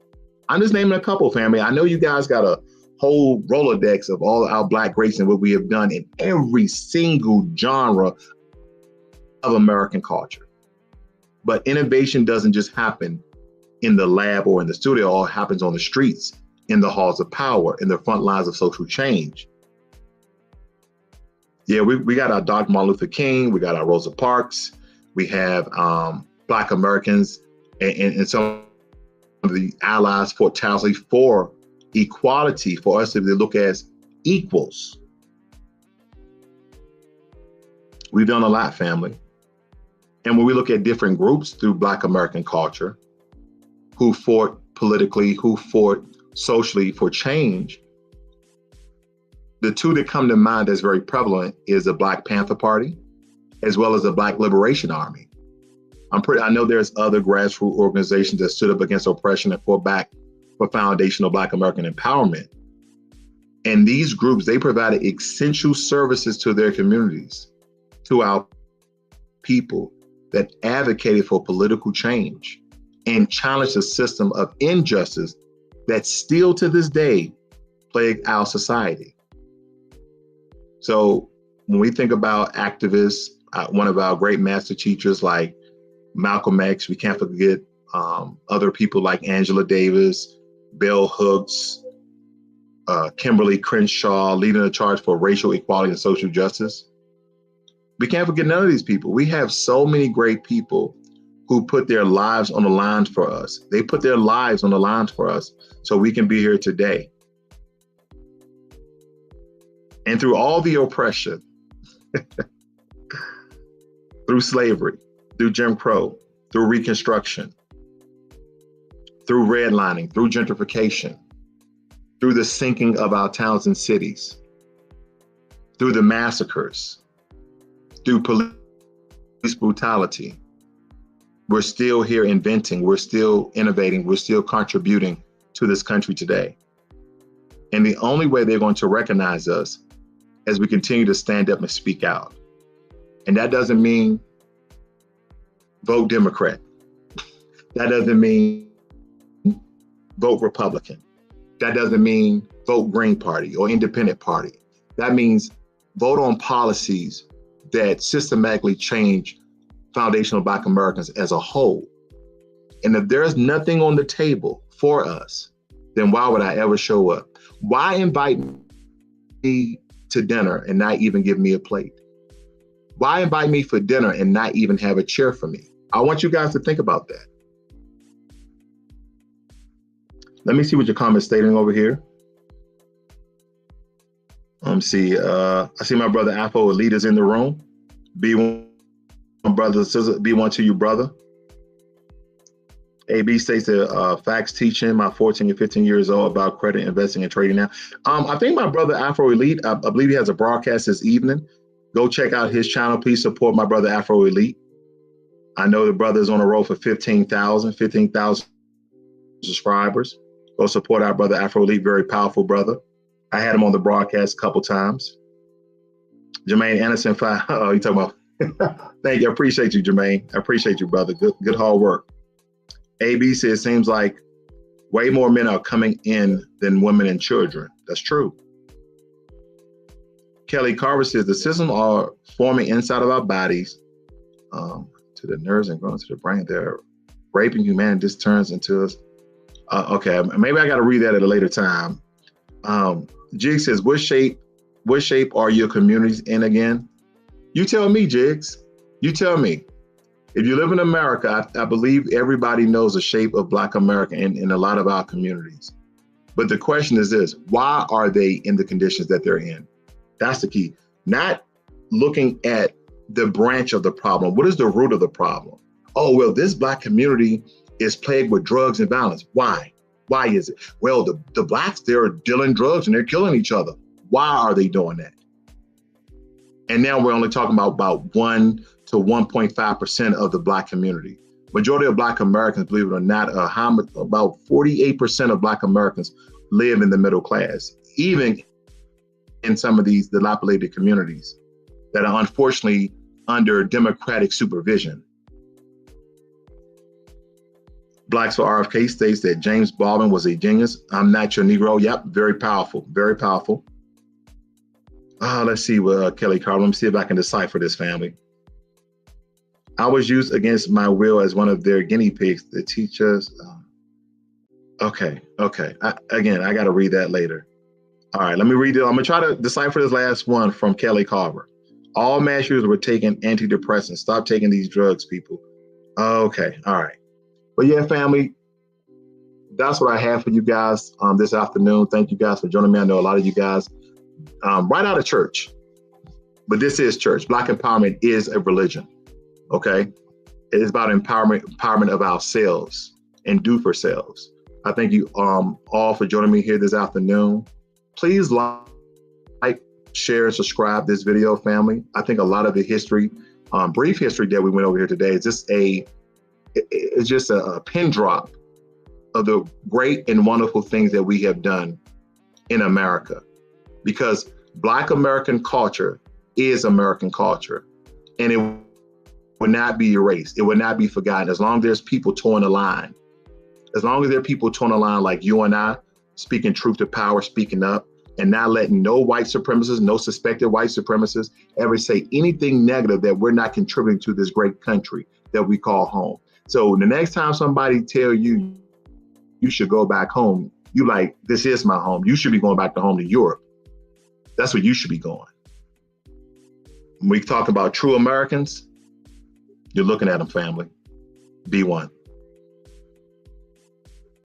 I'm just naming a couple, family. I know you guys got a whole Rolodex of all our Black greats and what we have done in every single genre of American culture. But innovation doesn't just happen in the lab or in the studio. It all happens on the streets, in the halls of power, in the front lines of social change. Yeah, we got our Dr. Martin Luther King, we got our Rosa Parks, we have Black Americans and some of the allies for tirelessly for equality, for us to look as equals. We've done a lot, family. And when we look at different groups through Black American culture, who fought politically, who fought socially for change, the two that come to mind that's very prevalent is the Black Panther Party, as well as the Black Liberation Army. I know there's other grassroots organizations that stood up against oppression and fought back for foundational Black American empowerment. And these groups, they provided essential services to their communities, to our people, that advocated for political change and challenged the system of injustice that still to this day plague our society. So when we think about activists, one of our great master teachers like Malcolm X, we can't forget other people like Angela Davis, Bell Hooks, Kimberly Crenshaw, leading the charge for racial equality and social justice. We can't forget none of these people. We have so many great people who put their lives on the line for us. They put their lives on the line for us so we can be here today. And through all the oppression, through slavery, through Jim Crow, through Reconstruction, through redlining, through gentrification, through the sinking of our towns and cities, through the massacres, through police brutality, we're still here inventing, we're still innovating, we're still contributing to this country today. And the only way they're going to recognize us as we continue to stand up and speak out. And that doesn't mean vote Democrat. That doesn't mean vote Republican. That doesn't mean vote Green Party or Independent Party. That means vote on policies that systematically change foundational Black Americans as a whole. And if there's nothing on the table for us, then why would I ever show up? Why invite me to dinner and not even give me a plate? Why invite me for dinner and not even have a chair for me? I want you guys to think about that. Let me see what your comment's stating over here. I see my brother Afro Elite is in the room. B1 brother, B1 to you, brother. AB states that facts teaching my 14 and 15 years old about credit investing and trading now. I think my brother Afro Elite, I believe he has a broadcast this evening. Go check out his channel. Please support my brother Afro Elite. I know the brother's on a roll for 15,000 subscribers. Go support our brother Afro Elite, very powerful brother. I had him on the broadcast a couple times. Jermaine Anderson, oh, you talking about? Thank you. I appreciate you, Jermaine. I appreciate you, brother. Good hard work. AB says, it seems like way more men are coming in than women and children. That's true. Kelly Carver says, the systems are forming inside of our bodies to the nerves and going to the brain. They're raping humanity. This turns into us. Okay, maybe I got to read that at a later time. Jigs says, what shape are your communities in again? You tell me, Jigs. You tell me. If you live in America, I believe everybody knows the shape of Black America in a lot of our communities. But the question is this, why are they in the conditions that they're in? That's the key. Not looking at the branch of the problem. What is the root of the problem? Oh, well, this Black community is plagued with drugs and violence. Why? Why is it? Well, the Blacks, they're dealing drugs and they're killing each other. Why are they doing that? And now we're only talking about 1 to 1.5% of the Black community. Majority of Black Americans, believe it or not, about 48% of Black Americans live in the middle class, even in some of these dilapidated communities that are unfortunately under democratic supervision. Blacks for RFK states that James Baldwin was a genius. I'm not your Negro. Yep, very powerful, very powerful. Let's see what Kelly Carter. Let me see if I can decipher this, family. I was used against my will as one of their guinea pigs to teach us. Okay. Again, I got to read that later. All right, let me read it. I'm going to try to decipher this last one from Kelly Carver. All mass shooters were taking antidepressants. Stop taking these drugs, people. Okay, all right. But yeah, family, that's what I have for you guys this afternoon. Thank you guys for joining me. I know a lot of you guys right out of church, but this is church. Black empowerment is a religion, okay? It is about empowerment of ourselves and do for selves. I thank you all for joining me here this afternoon. Please like, share, and subscribe this video, family. I think a lot of the history, brief history that we went over here today is just a pin drop of the great and wonderful things that we have done in America, because Black American culture is American culture, and it will not be erased. It will not be forgotten as long as there's people towing the line. As long as there are people towing the line like you and I, speaking truth to power, speaking up, and not letting no white supremacists, no suspected white supremacists ever say anything negative that we're not contributing to this great country that we call home. So the next time somebody tell you you should go back home, you like, this is my home. You should be going back to home to Europe. That's where you should be going. When we talk about true Americans, you're looking at them, family. Be one.